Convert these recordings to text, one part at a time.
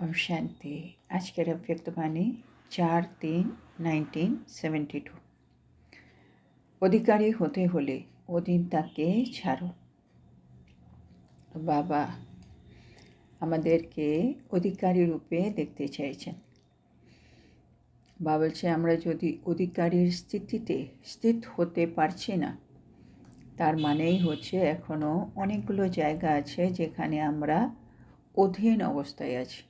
ओम शांति। आज के अव्यक्तवाणी 4/3/1972। অধিকারী হতে হলে অধীন তাকে ছাড়ো। বাবা আমাদেরকে অধিকারী রূপে দেখতে চাইছেন। বাবা বলছে আমরা যদি অধিকারীর স্থিতিতে স্থিত হতে পারছি না, তার মানেই হচ্ছে এখনও অনেকগুলো জায়গা আছে যেখানে আমরা অধীন অবস্থায় আছি।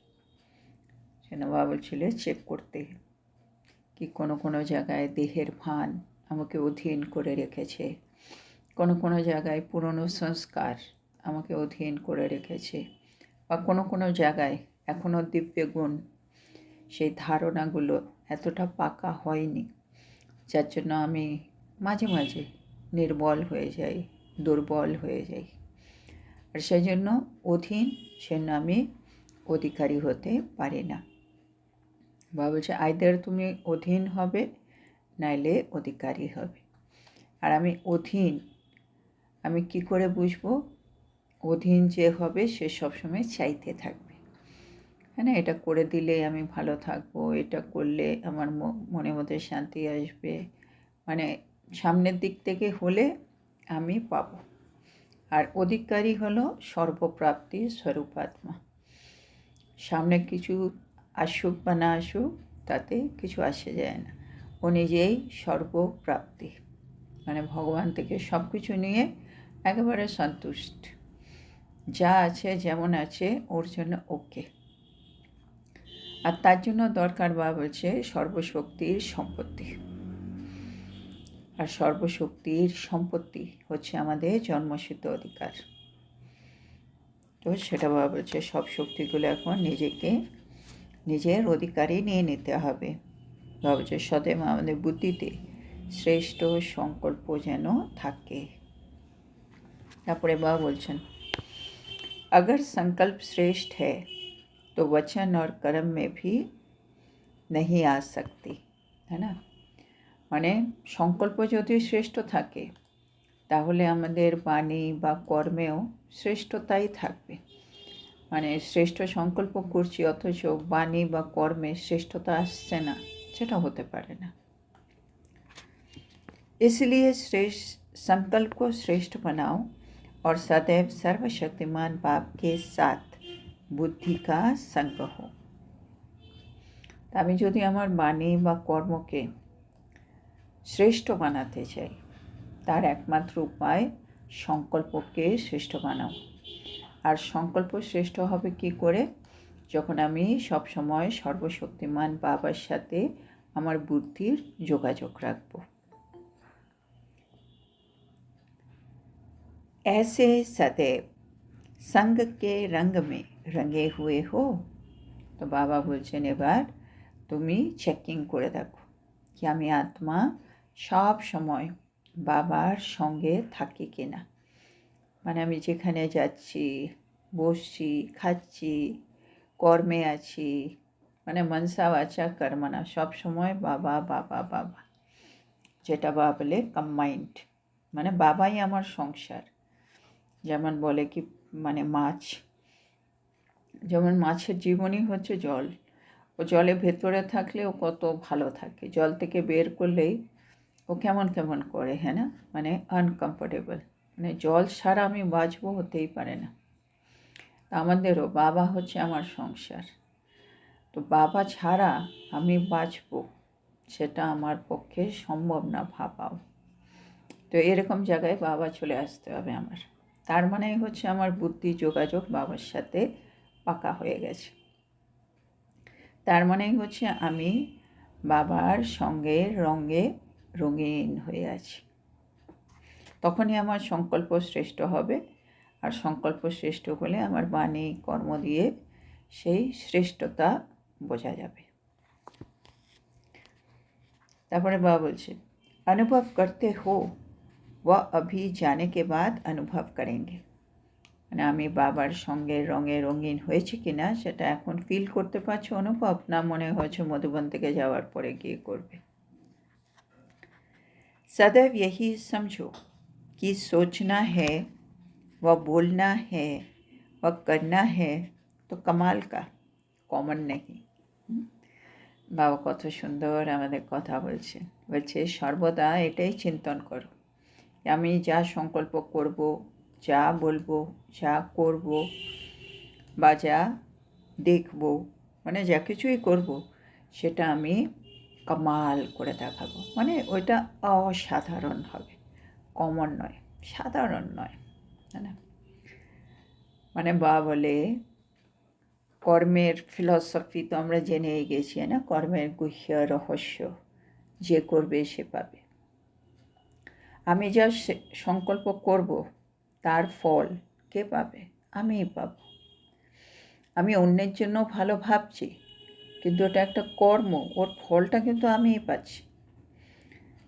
সেটা বাবা বলছিল চেক করতে, কি কোনো কোনো জায়গায় দেহের ভান আমাকে অধীন করে রেখেছে, কোনো কোনো জায়গায় পুরনো সংস্কার আমাকে অধীন করে রেখেছে, বা কোনো কোনো জায়গায় এখনও দিব্য গুণ সেই ধারণাগুলো এতটা পাকা হয়নি, যার জন্য আমি মাঝে মাঝে নির্বল হয়ে যাই, দুর্বল হয়ে যাই। আর সেই জন্য অধীন সে আমি অধিকারী হতে পারি না। বাবা বলছে আইদার তুমি অধীন হবে নাইলে অধিকারী হবে। আর আমি অধীন, আমি কি করে বুঝবো? অধীন যে হবে সে সবসময় চাইতে থাকবে, হ্যাঁ না, এটা করে দিলে আমি ভালো থাকবো, এটা করলে আমার মনের মধ্যে শান্তি আসবে, মানে সামনের দিক থেকে হলে আমি পাবো। আর অধিকারী হলো সর্বপ্রাপ্তি স্বরূপাত্মা। সামনে কিছু আসুক বা না আসুক তাতে কিছু আসে যায় না, ও নিজেই সর্বপ্রাপ্তি, মানে ভগবান থেকে সব কিছু নিয়ে একেবারে সন্তুষ্ট, যা আছে যেমন আছে ওর জন্য ওকে। আর তার জন্য দরকার বাবা বলছে সর্বশক্তির সম্পত্তি। আর সর্বশক্তির সম্পত্তি হচ্ছে আমাদের জন্মসিদ্ধ অধিকার। তো সেটা বাবা বলছে সব শক্তিগুলো এখন নিজেকে নিজের অধিকারই নিয়ে নিতে হবে। বাবা বলছে সदैव আমাদের বুদ্ধিতে শ্রেষ্ঠ সংকল্প যেন থাকে। তারপরে বাবা বলছেন अगर संकल्प श्रेष्ठ है तो वचन और कर्म में भी नहीं आ सकती, है ना। মানে সংকল্প যদি শ্রেষ্ঠ থাকে তাহলে আমাদের বাণী বা কর্মেও শ্রেষ্ঠতাই থাকবে। মানে শ্রেষ্ঠ সংকল্প করছি অথচ বাণী বা কর্মে শ্রেষ্ঠতা আসছে না, সেটা হতে পারে না। इसलिए श्रेष्ठ संकल्प को श्रेष्ठ बनाओ और सदैव सर्वशक्तिमान बाप के साथ बुद्धि का संग हो। আমি যদি আমার বাণী বা কর্মকে শ্রেষ্ঠ বানাতে চাই, তার একমাত্র উপায় সংকল্পকে শ্রেষ্ঠ বানাও। আর সংকল্প শ্রেষ্ঠ হবে কি করে? যখন আমি সবসময় সর্বশক্তিমান বাবার সাথে আমার বুদ্ধির যোগাযোগ রাখব। ऐसे सदैव संग के रंग में रंगे हुए हो। তো বাবা বলছেন এবার তুমি চেকিং করে দেখো কি আমি আত্মা সব সময় বাবার সঙ্গে থাকি কিনা। মানে আমি যেখানে যাচ্ছি, বসছি, খাচ্ছি, কর্মে আছি, মানে মনসা বাচা কর্মনা সব সময় বাবা বাবা বাবা, যেটা বাবা বলে কম্বাইন্ড, মানে বাবাই আমার সংসার। যেমন বলে কি, মানে মাছ, যেমন মাছের জীবনই হচ্ছে জল, ও জলে ভেতরে থাকলে ও কত ভালো থাকে, জল থেকে বের করলেই ও কেমন কেমন করে, হ্যাঁ না, মানে আনকমফোর্টেবল, মানে জল ছাড়া আমি বাঁচবো হতেই পারে না। আমাদেরও বাবা হচ্ছে আমার সংসার, তো বাবা ছাড়া আমি বাঁচবো সেটা আমার পক্ষে সম্ভব না ভাবাও। তো এরকম জায়গায় বাবা চলে আসতে হবে আমার, তার মানেই হচ্ছে আমার বুদ্ধি যোগাযোগ বাবার সাথে পাকা হয়ে গেছে, তার মানেই হচ্ছে আমি বাবার সঙ্গে রঙে রঙিন হয়ে আছি। তখনই আমার সংকল্প শ্রেষ্ঠ হবে, আর সংকল্প শ্রেষ্ঠ হলে আমার বাণী কর্ম দিয়ে সেই শ্রেষ্ঠতা বোঝা যাবে। তারপরে বাবা বলছে अनुभव करते हो वह अभी जाने के बाद अनुभव करेंगे। মানে আমি বাবার সঙ্গে রঙে রঙিন হয়েছে কিনা সেটা এখন ফিল করতে পারছো, অনুভব না মনে হয়েছে মধুবন থেকে যাওয়ার পরে গিয়ে করবে। सदैव यही समझो कि सोचना है व बोलना है व करना है तो कमाल का कॉमन नहीं। বাবা কত সুন্দর আমাদের কথা বলছে সর্বদা এটাই চিন্তন করো, আমি যা সংকল্প করব, যা বলবো, যা করব বা যা দেখব, মানে যা কিছুই করব সেটা আমি কামাল করে দেখাবো, মানে ওইটা অসাধারণ হবে, কমন নয়, সাধারণ নয়, তাই না? মানে বা বলে কর্মের ফিলসফি তো আমরা জেনেই গেছি না, কর্মের গুহ্য রহস্য, যে করবে সে পাবে। আমি যা সংকল্প করব তার ফল কে পাবে? আমিই পাব। আমি অন্যের জন্য ভালো ভাবছি, কিন্তু ওটা একটা কর্ম, ওর ফলটা কিন্তু আমিই পাচ্ছি।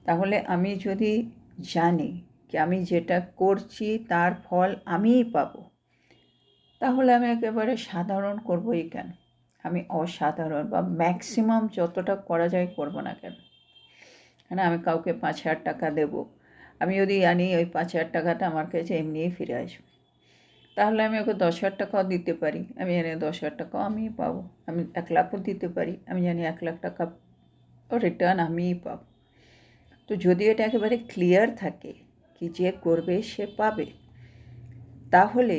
তাহলে আমি যদি জানি কি আমি যেটা করছি তার ফল আমিই পাবো, তাহলে আমি একেবারে সাধারণ করবই কেন? আমি অসাধারণ বা ম্যাক্সিমাম যতটা করা যায় করব না কেন? হ্যাঁ, আমি কাউকে 5,000 টাকা দেবো, আমি যদি জানি ওই 5,000 টাকাটা আমার কাছে এমনিই ফিরে আসবে, তাহলে আমি ওকে 10,000 টাকাও দিতে পারি, আমি জানি 10,000 টাকাও আমিই পাবো। আমি 1 লাখও দিতে পারি, আমি জানি 1 লাখ টাকা রিটার্ন আমিই পাবো। তো যদি এটা একেবারে ক্লিয়ার থাকে কি যে করবে সে পাবে, তাহলে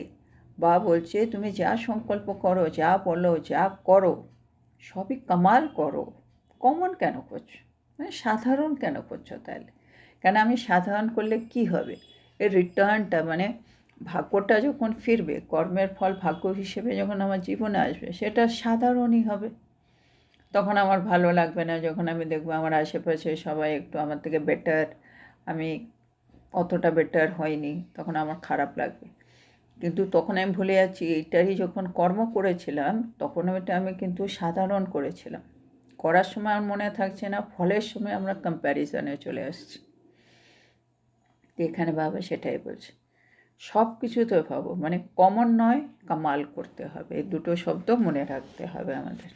বা বলছে তুমি যা সংকল্প করো, যা বলো, যা করো সবই কামাল করো, কমন কেন করছো? মানে সাধারণ কেন করছো তাহলে? কেন আমি সাধারণ করলে কি হবে? এর রিটার্নটা মানে ভাগ্যটা যখন ফিরবে, কর্মের ফল ভাগ্য হিসেবে যখন আমার জীবনে আসবে, সেটা সাধারণই হবে। তখন আমার ভালো লাগবে না যখন আমি দেখবো আমার আশেপাশে সবাই একটু আমার থেকে বেটার, আমি অতটা বেটার হয়নি, তখন আমার খারাপ লাগবে। কিন্তু তখন আমি ভুলে যাচ্ছি এইটারই যখন কর্ম করেছিলাম তখন ওইটা আমি কিন্তু সাধারণ করেছিলাম। করার সময় আমার মনে থাকছে না, ফলের সময় আমরা কম্প্যারিজনে চলে আসছি। এখানে বাবা সেটাই বলছে, সব কিছুতে ভাবো, মানে কমন নয়, কামাল করতে হবে, এই দুটো শব্দ মনে রাখতে হবে আমাদের,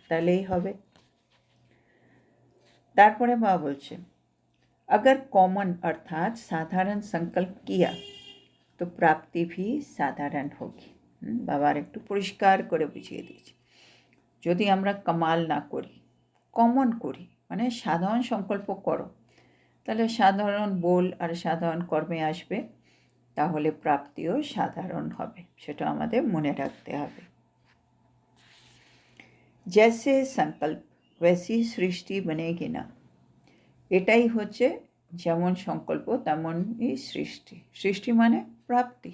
তাহলেই হবে। তারপরে বাবা বলছে अगर कॉमन अर्थात साधारण संकल्प किया तो प्राप्ति भी साधारण होगी। বাবা আর একটু পরিষ্কার করে বুঝিয়ে দিয়েছে, যদি আমরা কামাল না করি, কমন করি, মানে সাধারণ সংকল্প করো, তাহলে সাধারণ বল আর সাধারণ কর্মে আসবে, তাহলে প্রাপ্তিও সাধারণ হবে, সেটা আমাদের মনে রাখতে হবে। जैसे संकल्प वैसी सृष्टि बनेगी ना, এটাই হচ্ছে যেমন সংকল্প তেমনই সৃষ্টি। সৃষ্টি মানে প্রাপ্তি,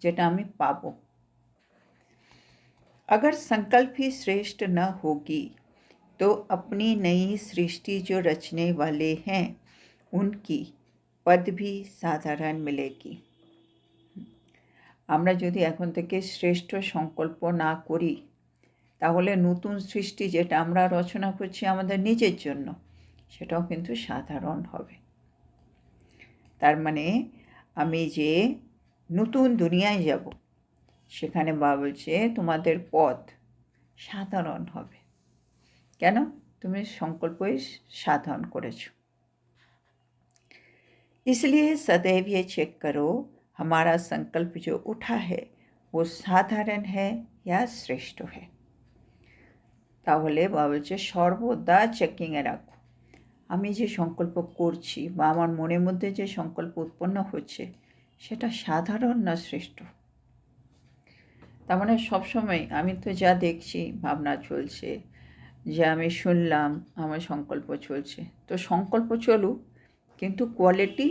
যেটা আমি পাবো। अगर संकल्प ही श्रेष्ठ न होगी तो अपनी नई सृष्टि जो रचने वाले हैं उनकी पद भी साधारण मिलेगी। আমরা যদি এখন থেকে শ্রেষ্ঠ সংকল্প না করি, তাহলে নতুন সৃষ্টি যেটা আমরা রচনা করছি আমাদের নিজের জন্য, সেটাও কিন্তু সাধারণ হবে। তার মানে আমি যে নতুন দুনিয়ায় যাব, সেখানে বাবা বলছে তোমাদের পথ সাধারণ হবে। কেন? তুমি সংকল্পই সাধন করেছো। इसलिए सदैव ये चेक करो हमारा संकल्प जो उठा है वो साधारण है या श्रेष्ठ है। তাহলে বাবা বলছে সর্বদা চেকিংয়ে রাখো, আমি যে সংকল্প করছি বা আমার মনের মধ্যে যে সংকল্প উৎপন্ন হচ্ছে সেটা সাধারণ না শ্রেষ্ঠ। তার মানে সবসময় আমি তো যা দেখছি ভাবনা চলছে, যা আমি শুনলাম আমার সংকল্প চলছে, তো সংকল্প চলুক, কিন্তু কোয়ালিটি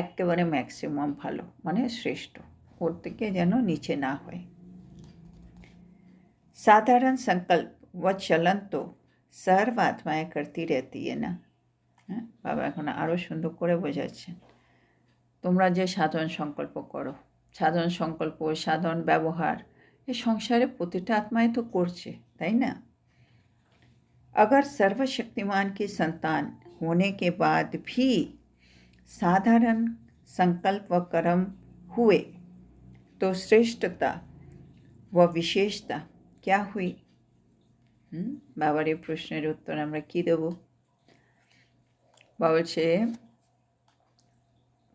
একেবারে ম্যাক্সিমাম ভালো, মানে শ্রেষ্ঠ, ওর থেকে যেন নিচে না হয়। साधारण संकल्प व चलन तो सर्व आत्माएं करती रहती है ना। হ্যাঁ, বাবা এখন আরও সুন্দর করে বোঝাচ্ছেন, তোমরা যে সাধারণ সংকল্প করো, সাধারণ সংকল্প, সাধারণ ব্যবহার, এই সংসারে প্রতিটা আত্মাই তো করছে, তাই না? अगर सर्वशक्तिमान की संतान होने के बाद भी साधारण संकल्प व कर्म हुए तो श्रेष्ठता व विशेषता क्या हुई? বাবার এই প্রশ্নের উত্তর আমরা কি দেব? বাবা বলছে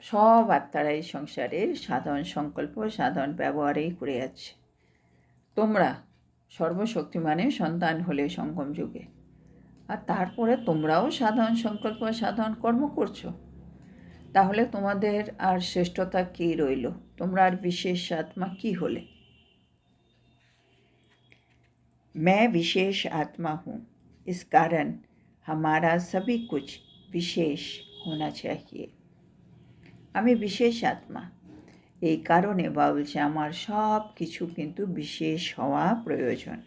সব আত্মারাই সংসারে সাধারণ সংকল্প, সাধারণ ব্যবহারেই করে যাচ্ছে। তোমরা সর্বশক্তিমানের সন্তান হলে সঙ্গম যুগে, আর তারপরে তোমরাও সাধারণ সংকল্প সাধারণ কর্ম করছো, তাহলে তোমাদের আর শ্রেষ্ঠতা কী রইল? তোমরা আর বিশেষ আত্মা কি হলে? मैं विशेष आत्मा हूँ, इस कारण हमारा सभी कुछ विशेष होना चाहिए। আমি বিশেষ আত্মা, এই কারণে বাবা বলছে আমার সব কিছু কিন্তু বিশেষ হওয়া প্রয়োজন।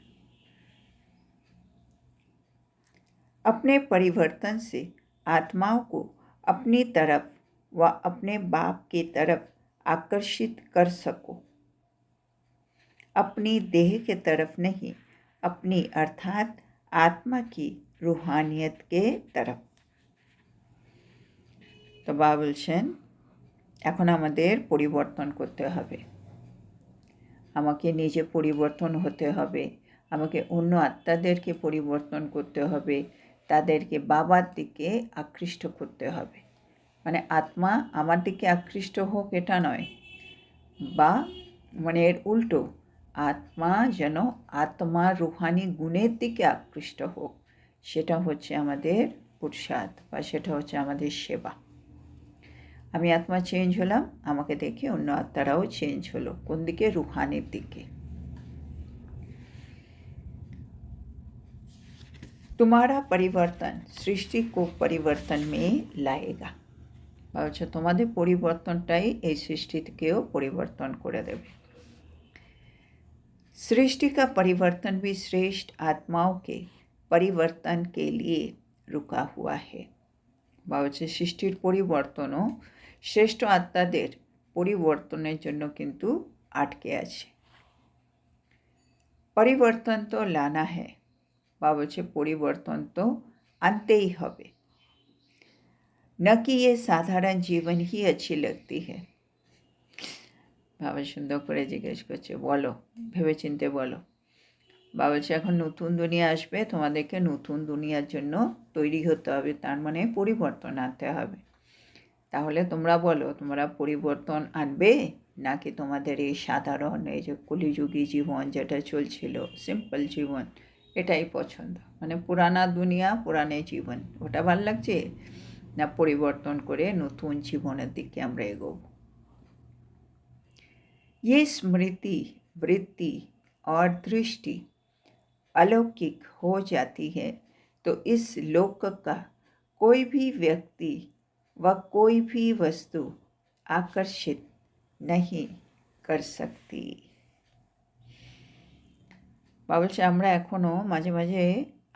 अपने परिवर्तन से आत्माओं को अपनी तरफ व अपने बाप की तरफ आकर्षित कर सको, अपनी देह के तरफ नहीं, अपनी अर्थात आत्मा की रूहानियत के तरफ। তো বাবা বলছেন এখন আমাদের পরিবর্তন করতে হবে, আমাকে নিজে পরিবর্তন হতে হবে, আমাকে অন্য আত্মাদেরকে পরিবর্তন করতে হবে, তাদেরকে বাবার দিকে আকৃষ্ট করতে হবে। মানে আত্মা আমার দিকে আকৃষ্ট হোক এটা নয়, বা মানে এর উল্টো, আত্মা যেন আত্মার রুহানি গুণের দিকে আকৃষ্ট হোক, সেটা হচ্ছে আমাদের পুরুষার্থ বা সেটা হচ্ছে আমাদের সেবা। আমি আত্মা চেঞ্জ হলাম, আমাকে দেখে অন্য আত্মারাও চেঞ্জ হলো। কোন দিকে? রুহানির দিকে। तुम्हारा परिवर्तन सृष्टि को परिवर्तन में लाएगा। বলছে তোমাদের পরিবর্তনটাই এই সৃষ্টিকেও পরিবর্তন করে দেবে। सृष्टि का परिवर्तन भी श्रेष्ठ आत्माओं के परिवर्तन के लिए रुका हुआ है। বলছে সৃষ্টির পরিবর্তনও শ্রেষ্ঠ আত্মাদের পরিবর্তনের জন্য কিন্তু আটকে আছে। পরিবর্তন তো লানা হ্যায়, বা বলছে পরিবর্তন তো আনতেই হবে। না কি ये সাধারণ জীবন ही अच्छी लगती है। বাবা সুন্দর করে জিজ্ঞেস করছে, বলো, ভেবে চিনতে বলো। বাবা বলছে এখন নতুন দুনিয়া আসবে, তোমাদেরকে নতুন দুনিয়ার জন্য তৈরি হতে হবে, তার মানে পরিবর্তন আনতে হবে। তাহলে তোমরা বলো, তোমরা পরিবর্তন আনবে নাকি তোমাদের এই সাধারণ এই যে কলিযুগী জীবন যেটা চলছিল, সিম্পল জীবন, এটাই পছন্দ? মানে পুরানা দুনিয়া পুরানো জীবন, ওটা ভালো লাগছে না পরিবর্তন করে নতুন জীবনের দিকে আমরা এগোব? ये स्मृति वृत्ति और दृष्टि अलौकिक हो जाती है तो इस लोक का कोई भी व्यक्ति व कोई भी वस्तु आकर्षित नहीं कर सकती। বলছে আমরা এখনও মাঝে মাঝে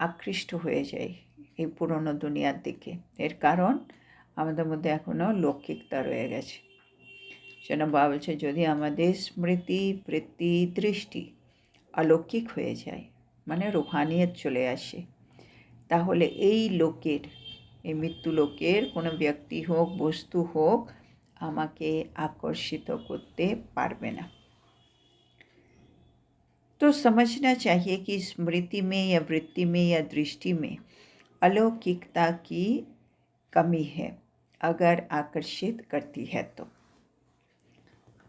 আকৃষ্ট হয়ে যাই এই পুরনো দুনিয়ার দিকে, এর কারণ আমাদের মধ্যে এখনও লৌকিকতা রয়ে গেছে। যেন বাবা বলছে যদি আমাদের স্মৃতি বৃত্তি দৃষ্টি অলৌকিক হয়ে যায়, মানে রুহানিয়ত চলে আসে, তাহলে এই লোকের, এই মৃত্যু লোকের কোনো ব্যক্তি হোক বস্তু হোক আমাকে আকর্ষিত করতে পারবে না। तो समझना चाहिए कि स्मृति में या वृत्ति में या दृष्टि में अलौकिकता की कमी है अगर आकर्षित करती है तो।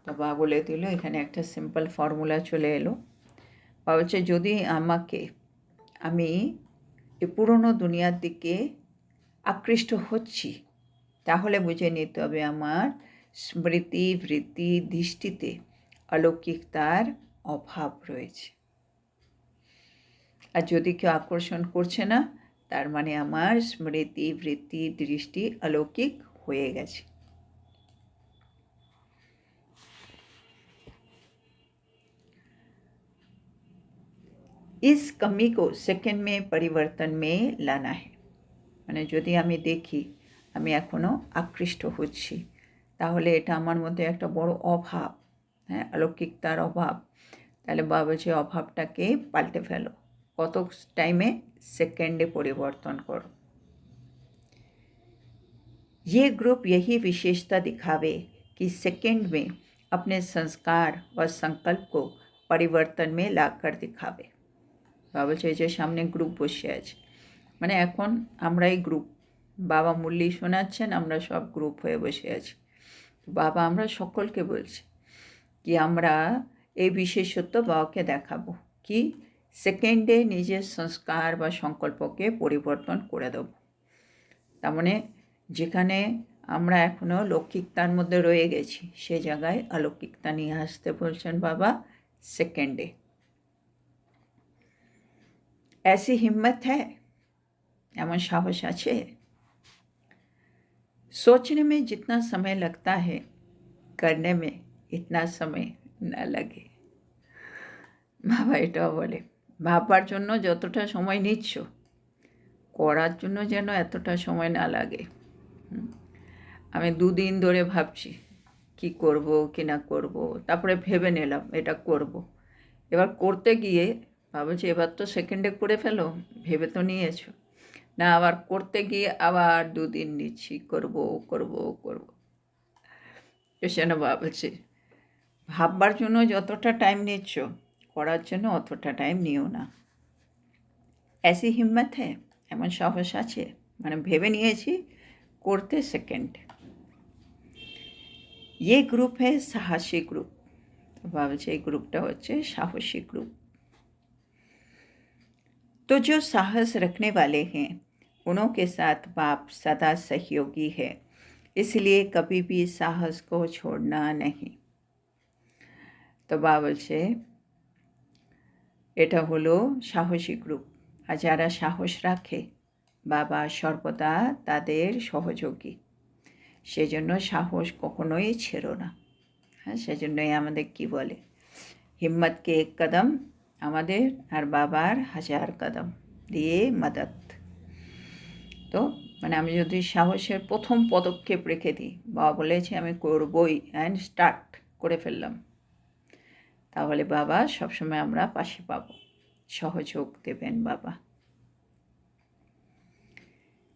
বাবা বলে দিল, এখানে একটা সিম্পল ফর্মুলা চলে এলো। বাবা বলছে যদি আমি এই পুরনো দুনিয়ার দিকে আকৃষ্ট হচ্ছি, তাহলে বুঝে নিতে হবে আমার স্মৃতি বৃত্তি দৃষ্টিতে অলৌকিকতার অভাব রয়েছে। আর যদি কেউ আকর্ষণ করছে না, তার মানে আমার স্মৃতি বৃত্তি দৃষ্টি অলৌকিক হয়ে গেছে। इस कमी को सेकेंड में परिवर्तन में लाना है। মানে যদি আমি দেখি আমি এখনও আকৃষ্ট হচ্ছি, তাহলে এটা আমার মধ্যে একটা বড় অভাব, হ্যাঁ, অলৌকিকতার অভাব। তাহলে বাবা বলছে অভাবটাকে পাল্টে ফেলো। কত টাইমে? সেকেন্ডে পরিবর্তন করো। ये ग्रुप यही विशेषता दिखावे कि सेकेंड में अपने संस्कार व संकल्प को परिवर्तन में लाकर दिखावे। বাবা বলছে এই যে সামনে গ্রুপ বসে আছে, মানে এখন আমরা এই গ্রুপ, বাবা মুরলি শোনাচ্ছেন, আমরা সব গ্রুপ হয়ে বসে আছি। বাবা আমরা সকলকে বলছি কি আমরা এই বিশেষত্ব বাবাকে দেখাবো কি সেকেন্ডে নিজের সংস্কার বা সংকল্পকে পরিবর্তন করে দেব। তার মানে যেখানে আমরা এখনও লৌকিকতার মধ্যে রয়ে গেছি সে জায়গায় অলৌকিকতা নিয়ে আসতে বলছেন বাবা सेकेंडे। ऐसी हिम्मत है, एवं साहस আছে। सोचने में जितना समय लगता है करने में इतना समय न लगे। বাবা এটাও বলে ভাববার জন্য যতটা সময় নিচ্ছ করার জন্য যেন এতটা সময় না লাগে। আমি দুদিন ধরে ভাবছি কি করব কি না করব, তারপরে ভেবে নিলাম এটা করব। এবার করতে গিয়ে ভাবছি এবার তো সেকেন্ডে করে ফেলো, ভেবে তো নিয়েছো না, আবার করতে গিয়ে আবার দুদিন নিচ্ছি করব করব করব। সেজন্য ভাবছি ভাববার জন্য যতটা টাইম নিচ্ছ করার জন্য অতটা টাইম নিও না। ऐसी हिम्मत है, এমন সাহস আছে, মানে ভেবে নিয়েছি করতে সেকেন্ড। ये ग्रुप है साहसी ग्रुप। ভাবছি এই গ্রুপটা হচ্ছে সাহসী গ্রুপ। तो जो साहस रखने वाले हैं उनों के साथ बाप सदा सहयोगी है, इसलिए कभी भी साहस को छोड़ना नहीं। तो বাবা বলছে এটা হলো সাহসী গ্রুপ, আর যারা সাহস রাখে বাবা সর্বদা তাদের সহযোগী, সেজন্য সাহস কখনোই ছেড়ো না। হ্যাঁ, সেজন্যই আমাদের কি বলে হিম্মতকে এক কদম আমাদের আর বাবার 1000 কদম দিয়ে মদত। তো মানে আমি যদি সাহসের প্রথম পদক্ষেপ রেখে দিই, বাবা বলেছে আমি করবই অ্যান্ড স্টার্ট করে ফেললাম, তাহলে বাবা সবসময় আমরা পাশে পাবো, সহযোগ দেবেন বাবা।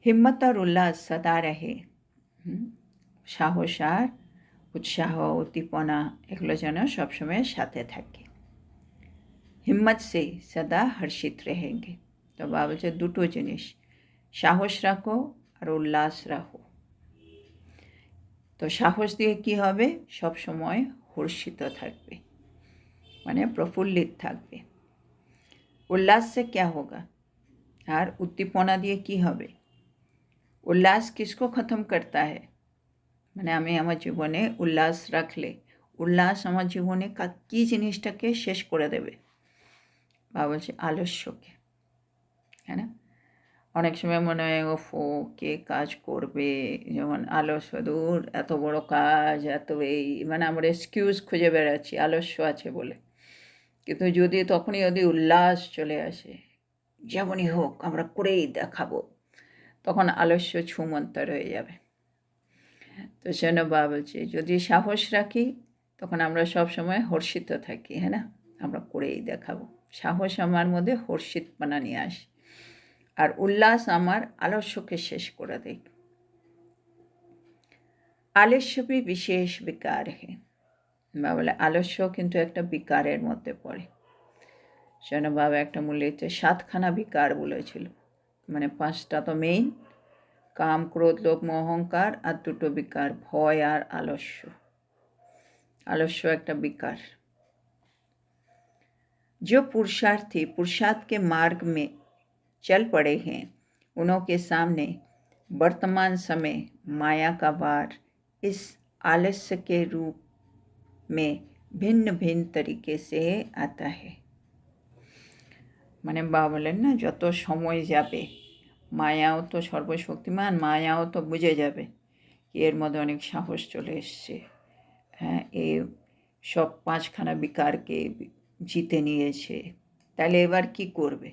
হিম্মত আর উল্লাস সদা রহে। সাহস আর উৎসাহ উদ্দীপনা এগুলো যেন সবসময় সাথে থাকে। হিম্মত সে সদা হর্ষিত रहेंगे। তো বাবা বলছে দুটো জিনিস, সাহস রাখো আর উল্লাস রাখো। তো সাহস দিয়ে কি হবে, সব সময় হর্ষিত থাকবে, মানে প্রফুল্লিত থাকবে। উল্লাস সে क्या होगा, আর উদ্দীপনা দিয়ে কি হবে। উল্লাস किसको खत्म करता है, মানে আমি আমার জীবনে উল্লাস রাখলে উল্লাস আমার জীবনে কী জিনিসটাকে শেষ করে দেবে। বাবা বলছে আলস্যকে। হ্যাঁ না, অনেক সময় মনে হয় ওফো কে কাজ করবে, যেমন আলস্য, দূর এত বড় কাজ এত এই, মানে আমরা এক্সকিউজ খুঁজে বেড়াচ্ছি আলস্য আছে বলে। কিন্তু তখনই উল্লাস চলে আসে, যেমনই হোক আমরা করেই দেখাবো, তখন আলস্য ছুমন্তর হয়ে যাবে। তো সেজন্য বাবা বলছে যদি সাহস রাখি তখন আমরা সব সময় হর্ষিত থাকি। হ্যাঁ না, আমরা করেই দেখাবো। সাহস আমার মধ্যে হর্ষিতপনা নিয়ে আসে, আর উল্লাস আমার আলস্যকে শেষ করে দেয়। আলস্য भी বিশেষ বিকার है। বাবা বলে আলস্য কিন্তু একটা বিকারের মধ্যে পড়ে। সেজন্য বাবা একটা মূল্যতে 7খানা বিকার বলেছিল, মানে 5টা তো মেইন, কাম ক্রোধ লোভ মোহ অহংকার, আর 2টো বিকার ভয় আর আলস্য। आलस्य एक विकार। जो पुरुषार्थी पुरुषार्थ के मार्ग में चल पड़े हैं उनों के सामने वर्तमान समय माया का वार इस आलस्य के रूप में भिन्न भिन्न तरीके से आता है। মানে বাবা বলেন না যত সময় যাবে মায়াও তো সর্বশক্তিমান, মায়াও তো বুঝে যাবে এর মধ্যে অনেক সাহস চলে এসছে। হ্যাঁ, এই সব 5খানা বিকারকে জিতে নিয়েছে, তাহলে এবার কি করবে।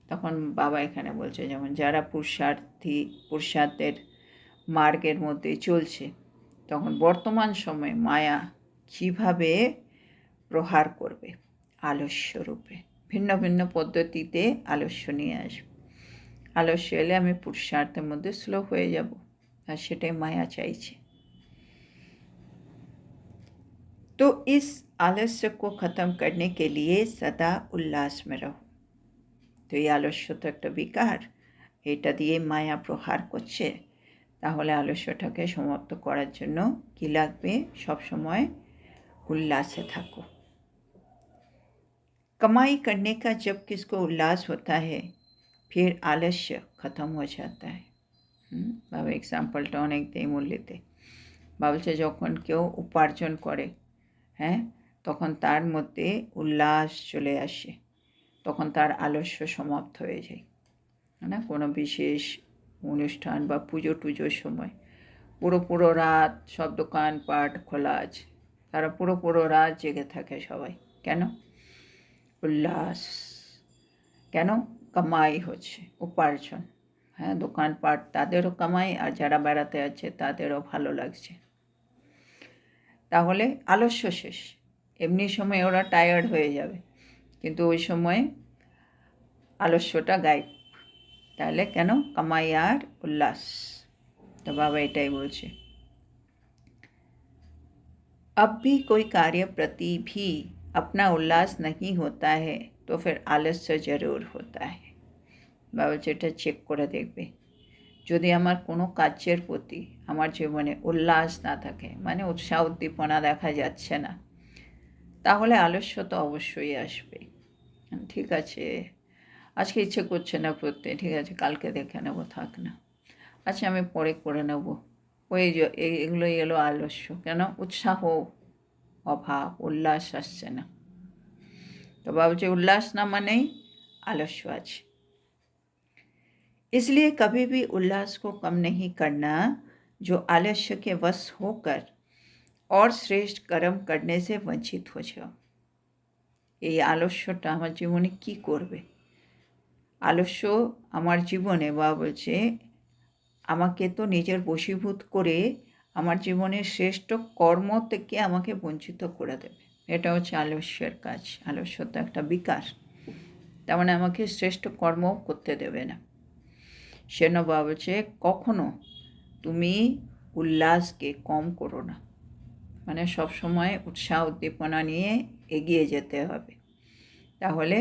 তখন বাবা এখানে বলছে যেমন যারা পুরুষার্থের মার্গের মধ্যে চলছে, তখন বর্তমান সময়ে মায়া কীভাবে প্রহার করবে আলস্য রূপে, ভিন্ন ভিন্ন পদ্ধতিতে আলস্য নিয়ে আসবে। আলস্য এলে আমি পুরুষার্থের মধ্যে স্লো হয়ে যাব, আর সেটাই মায়া চাইছে। तो इस आलस्य को ख़त्म करने के लिए सदा उल्लास में रहो। तो এই আলস্য তো একটা বিকার, এটা দিয়ে মায়া প্রহার করছে, তাহলে আলস্যটাকে সমাপ্ত করার জন্য কি লাগবে, সব সময় উল্লাসে থাকো। कमाई करने का जब किसको उल्लास होता है फिर आलस्य खत्म हो जाता है। बाबा एग्जाम्पलটা অনেক দেই মুরলিতে। বাবা বলছে যখন কেউ উপার্জন করে, হ্যাঁ, তখন তার মধ্যে উল্লাস চলে আসে, তখন তার আলস্য সমাপ্ত হয়ে যায় না। কোনো বিশেষ অনুষ্ঠান বা পুজো টুজোর সময় পুরো রাত সব দোকানপাট খোলা আছে, তারা পুরো রাত জেগে থাকে সবাই। কেন? উল্লাস। কেন? কামাই হচ্ছে, উপার্জন। হ্যাঁ, দোকানপাট তাদেরও কামাই, আর যারা বেড়াতে আছে তাদেরও ভালো লাগছে। তাহলে আলস্য শেষ। এমনি সময় ওরা টায়ার্ড হয়ে যাবে, কিন্তু ওই সময় আলস্যটা গায়েব। তাহলে কেন? কামাই আর উল্লাস। তো বাবা এটাই বলছে। अब भी कोई कार्य प्रति भी अपना उल्लास नहीं होता है तो फिर आलस्य जरूर होता है। বাবা যেটা চেক করে দেখবে, যদি আমার কোনো কাজের প্রতি আমার জীবনে উল্লাস না থাকে, মানে উৎসাহ উদ্দীপনা দেখা যাচ্ছে না, তাহলে আলস্য তো অবশ্যই আসবে। ঠিক আছে, আজকে ইচ্ছে করছে না করতে, ঠিক আছে কালকে দেখে নেবো, থাক না, আচ্ছা আমি পরে করে নেব, ওই যে এগুলোই এলো আলস্য। কেন? উৎসাহ অভাব, উল্লাস আসছে না। তো ভাবছে উল্লাস না মানেই आलस्य আছে। इसलिए कभी भी उल्लास को कम नहीं करना, जो आलस्य के वश होकर और श्रेष्ठ कर्म करने से वंचित हो जाओ। এই আলস্যটা আমার জীবনে কি করবে? আলস্য আমার জীবনে, বাবা বলছে, আমাকে তো নিজের বশীভূত করে আমার জীবনের শ্রেষ্ঠ কর্ম থেকে আমাকে বঞ্চিত করে দেবে। এটা হচ্ছে আলস্যের কাজ। আলস্য তো একটা বিকার, তার মানে আমাকে শ্রেষ্ঠ কর্ম করতে দেবে না। সেজন্য বাবা বলছে কখনো তুমি উল্লাসকে কম করো না, মানে সবসময় উৎসাহ উদ্দীপনা নিয়ে এগিয়ে যেতে হবে। তাহলে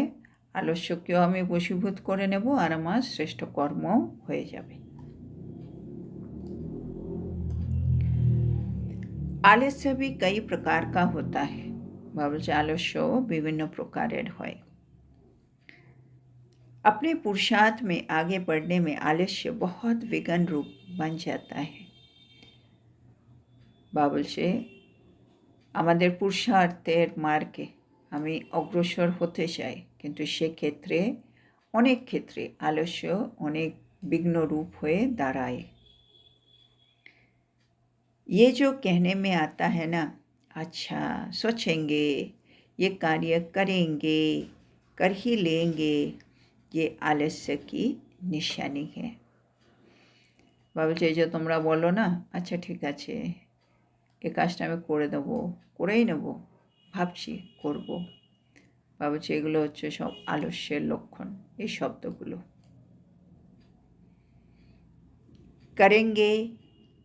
আলস্যকেও আমি বশীভূত করে নেব আর আমার শ্রেষ্ঠ কর্ম হয়ে যাবে। आलस्य भी कई प्रकार का होता है। बाबा बलছে आलस्य विभिन्न प्रकारेर হয়। अपने पुरुषार्थ में आगे बढ़ने में आलस्य बहुत विघ्न रूप बन जाता है। बाबा বলছে আমাদের পুরুষার্থের মার্গে আমি অগ্রসর হতে চাই, কিন্তু সেক্ষেত্রে অনেক ক্ষেত্রে আলস্য অনেক বিঘ্ন রূপ হয়ে দাঁড়ায়। ये जो कहने में आता है ना, अच्छा सोचेंगे, ये कार्य करेंगे, कर ही लेंगे, ये आलस्य की निशानी है। বাবা বলছে এই যে তোমরা বলো না, আচ্ছা ঠিক আছে এই কাজটা আমি করে দেবো, করেই নেব, ভাবছি করব। বাবা বলছে এগুলো হচ্ছে সব আলস্যের লক্ষণ। এই শব্দগুলো करेंगे,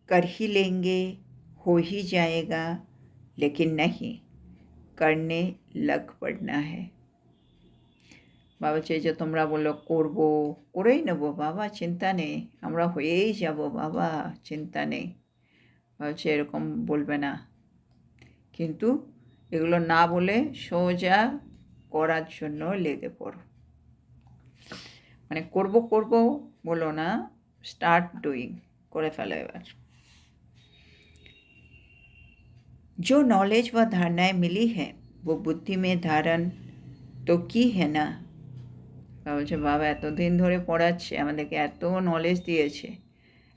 कर ही लेंगे, हो ही जाएगा, लेकिन नहीं, करने लग पड़ना है। বাবা বলছে যে তোমরা বললো করবো, করেই নেবো বাবা, চিন্তা নেই, আমরা হয়েই যাব বাবা, চিন্তা নেই। বাবা বলছে এরকম বলবে না, কিন্তু এগুলো না বলে সোজা করার জন্য লেগে পড়ো। মানে করবো করবো বলো না, স্টার্ট ডুইং, করে ফেলো এবার। जो नॉलेज व धारणाएं मिली है वो बुद्धि में धारण तो की है ना। বাবা বলছে বাবা এতদিন ধরে পড়াচ্ছে, আমাদেরকে এত নলেজ দিয়েছে,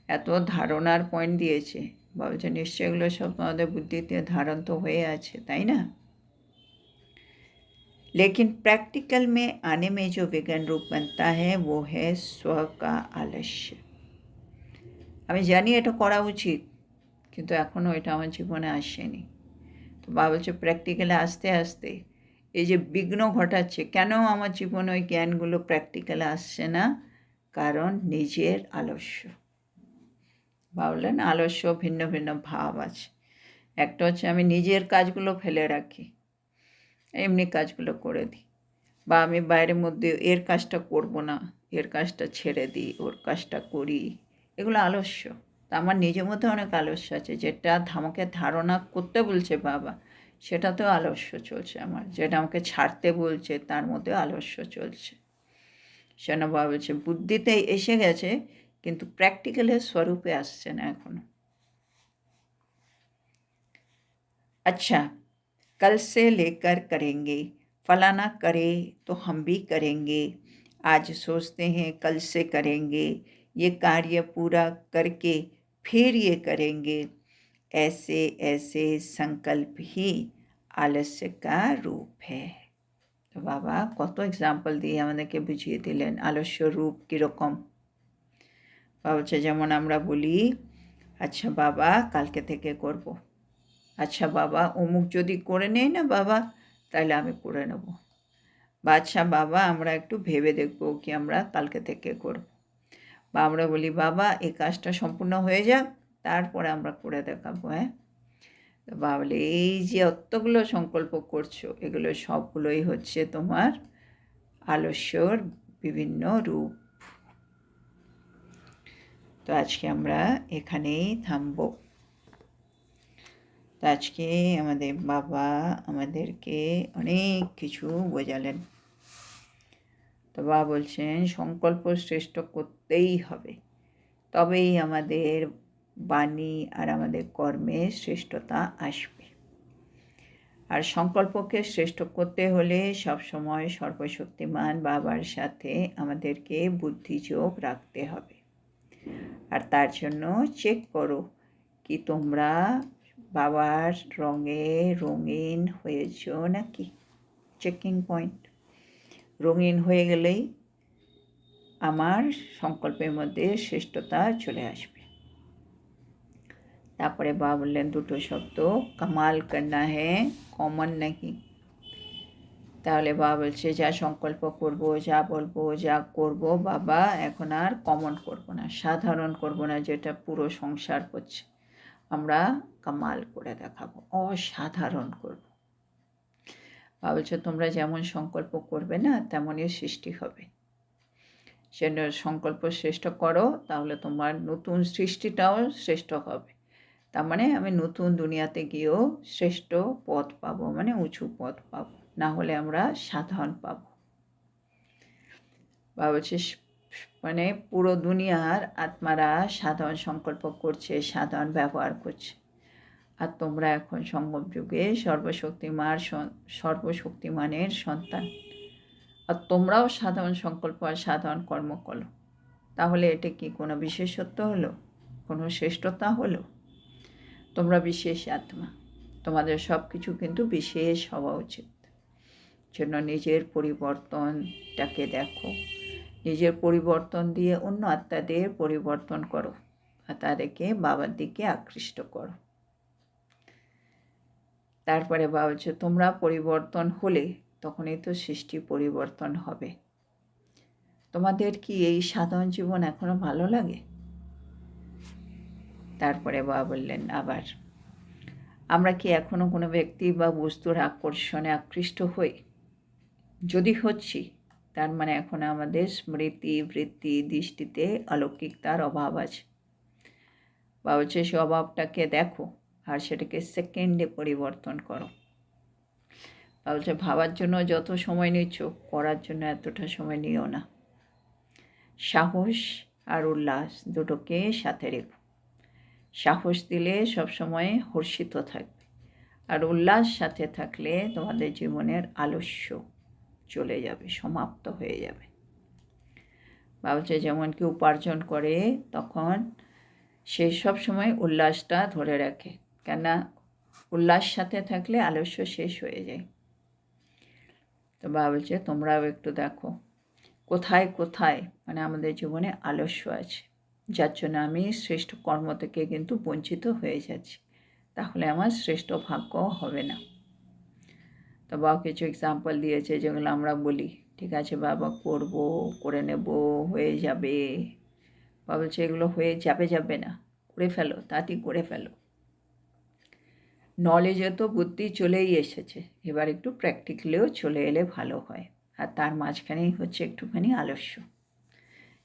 এত ধারণার পয়েন্ট দিয়েছে, বাবা বলছে নিশ্চয় এগুলো সব আমাদের বুদ্ধিতে ধারণ তো হয়ে আছে, তাই না? लेकिन प्रैक्टिकल में आने में जो विघ्न रूप बनता है वो है स्व का आलस्य। আমি জানি এটা করা উচিত, কিন্তু এখনও এটা আমার জীবনে আসেনি। তো বাবা বলছে প্র্যাকটিক্যালে আস্তে আস্তে এই যে বিঘ্ন ঘটাচ্ছে, কেন আমার জীবনে ওই জ্ঞানগুলো প্র্যাকটিক্যালে আসছে না? কারণ নিজের আলস্য। ভাবলেন আলস্য ভিন্ন ভিন্ন ভাব আছে। একটা হচ্ছে আমি নিজের কাজগুলো ফেলে রাখি, এমনি কাজগুলো করে দিই, বা আমি বাইরের মধ্যে এর কাজটা করব না, এর কাজটা ছেড়ে দিই, ওর কাজটা করি, এগুলো আলস্য। তা আমার নিজের মধ্যে অনেক আলস্য আছে, যেটা আমাকে ধারণা করতে বলছে বাবা, সেটাতেও আলস্য চলছে আমার, যেটা আমাকে ছাড়তে বলছে তার মধ্যে আলস্য চলছে। সেজন্য বাবা বলছে বুদ্ধিতে এসে গেছে, কিন্তু প্র্যাকটিক্যালের স্বরূপে আসছে না এখনো। अच्छा, कल से लेकर करेंगे, फलाना करे तो हम भी करेंगे, आज सोचते हैं कल से करेंगे, ये कार्य पूरा करके फिर ये करेंगे, ऐसे ऐसे संकल्प ही आलस्य का रूप है। তো বাবা কত এক্সাম্পল দিয়ে আমাদেরকে বুঝিয়ে দিলেন আলস্য রূপ কীরকম। বাবা বলছে যেমন আমরা বলি আচ্ছা বাবা কালকে থেকে করব, আচ্ছা বাবা অমুক যদি করে নেই না বাবা তাহলে আমি করে নেব, বা আচ্ছা বাবা আমরা একটু ভেবে দেখব কি আমরা কালকে থেকে করব, বা আমরা বলি বাবা এই কাজটা সম্পূর্ণ হয়ে যাক তারপরে আমরা করে দেখাবো। হ্যাঁ, তো বাবা বলে এই যে অতগুলো সংকল্প করছো এগুলো সবগুলোই হচ্ছে তোমার আলস্যর বিভিন্ন রূপ। তো আজকে আমরা এখানেই থামব। তো আজকে আমাদের বাবা আমাদেরকে অনেক কিছু বোঝালেন। তো বাবা বলছেন সংকল্প শ্রেষ্ঠ করতেই হবে, তবেই আমাদের বাণী আর আমাদের কর্মে শ্রেষ্ঠতা আসবে। আর সংকল্পকে শ্রেষ্ঠ করতে হলে সবসময় সর্বশক্তিমান বাবার সাথে আমাদেরকে বুদ্ধিযোগ রাখতে হবে। আর তার জন্য চেক করো কি তোমরা বাবার রঙে রঙিন হয়েছ নাকি। Checking point. রঙিন হয়ে গেলেই আমার সংকল্পের মধ্যে শ্রেষ্ঠতা চলে আসবে। তারপরে বাবা বললেন দুটো শব্দ, কামাল করনা হ্যাঁ কমন নাকি। তাহলে বাবা বলছে যা সংকল্প করব, যা বলবো, যা করব বাবা এখন আর কমন করব না, সাধারণ করব না যেটা পুরো সংসার করছে, আমরা কামাল করে দেখাবো, অসাধারণ করব। বাবা বলছে তোমরা যেমন সংকল্প করবে না তেমনই সৃষ্টি হবে। সেটা সংকল্প শ্রেষ্ঠ করো তাহলে তোমার নতুন সৃষ্টিটাও শ্রেষ্ঠ হবে। তার মানে আমি নতুন দুনিয়াতে গিয়েও শ্রেষ্ঠ পথ পাবো, মানে উঁচু পথ পাবো, না হলে আমরা সাধারণ পাবো। বা বলছে মানে পুরো দুনিয়ার আত্মারা সাধারণ সংকল্প করছে, সাধারণ ব্যবহার করছে, আর তোমরা এখন সঙ্গম যুগে সর্বশক্তিমানের সন্তান, আর তোমরাও সাধারণ সংকল্প আর সাধারণ কর্ম করো, তাহলে এটা কি কোনো বিশেষত্ব হলো, কোনো শ্রেষ্ঠতা হলো? তোমরা বিশেষ আত্মা, তোমাদের সব কিছু কিন্তু বিশেষ হওয়া উচিত। জন্য নিজের পরিবর্তনটাকে দেখো, নিজের পরিবর্তন দিয়ে অন্য আত্মাদের পরিবর্তন করো আর তাদেরকে বাবার দিকে আকৃষ্ট করো। তারপরে বাবা বলছে তোমরা পরিবর্তন হলে তখনই তো সৃষ্টি পরিবর্তন হবে। তোমাদের কি এই সাধারণ জীবন এখনো ভালো লাগে? তারপরে বাবা বললেন আবার আমরা কি এখনো কোনো ব্যক্তি বা বস্তুর আকর্ষণে আকৃষ্ট হই? যদি হচ্ছি তার মানে এখন আমাদের স্মৃতি বৃত্তি দৃষ্টিতে অলৌকিকতার অভাব আছে। বাবা বলছে সে অভাবটাকে দেখো আর সেটাকে সেকেন্ডে পরিবর্তন করো। বাবা বলছে ভাবার জন্য যত সময় নিচ্ছ করার জন্য এতটা সময় নিও না। সাহস আর উল্লাস দুটোকে সাথে রেখো। সাহস দিলে সবসময় হর্ষিত থাকবে, আর উল্লাস সাথে থাকলে তোমাদের জীবনের আলস্য চলে যাবে, সমাপ্ত হয়ে যাবে। বাবুচে যেমন কি উপার্জন করে তখন সে সব সময় উল্লাসটা ধরে রাখে, কেননা উল্লাস সাথে থাকলে আলস্য শেষ হয়ে যায়। তো বাবা বলছে তোমরাও একটু দেখো কোথায় কোথায় মানে আমাদের জীবনে আলস্য আছে, যার জন্য আমি শ্রেষ্ঠ কর্ম থেকে কিন্তু বঞ্চিত হয়ে যাচ্ছি, তাহলে আমার শ্রেষ্ঠ ভাগ্য হবে না। তো বাবা কিছু এক্সাম্পল দিয়েছে যেগুলো আমরা বলি ঠিক আছে বাবা করব, করে নেব, হয়ে যাবে। বাবা বলছে এগুলো হয়ে যাবে না, করে ফেলো, তাড়াতাড়ি করে ফেলো। নলেজে তো বুদ্ধি চলেই এসেছে, এবার একটু প্র্যাকটিক্যালিও চলে এলে ভালো হয়। আর তার মাঝখানেই হচ্ছে একটুখানি আলস্য,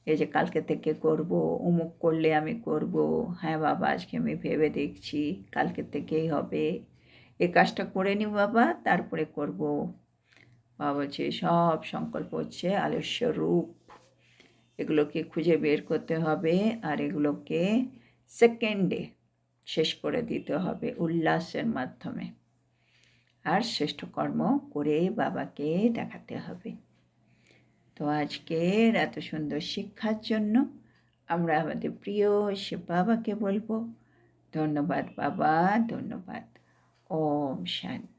এই যে কালকে থেকে করব, অমুক করলে আমি করব, হ্যাঁ বাবা আজকে আমি ভেবে দেখছি কালকে থেকেই হবে, এ কাজটা করে নি বাবা, তারপরে করব। বাবা বলছে সব সংকল্প হচ্ছে আলস্য রূপ, এগুলোকে খুঁজে বের করতে হবে আর এগুলোকে সেকেন্ডে শেষ করে দিতে হবে উল্লাসের মাধ্যমে, আর শ্রেষ্ঠ কর্ম করে বাবাকে দেখাতে হবে। তো আজকের এত সুন্দর শিক্ষার জন্য আমরা আমাদের প্রিয় শিব বাবাকে বলবো ধন্যবাদ বাবা, ধন্যবাদ। ওম শান্তি।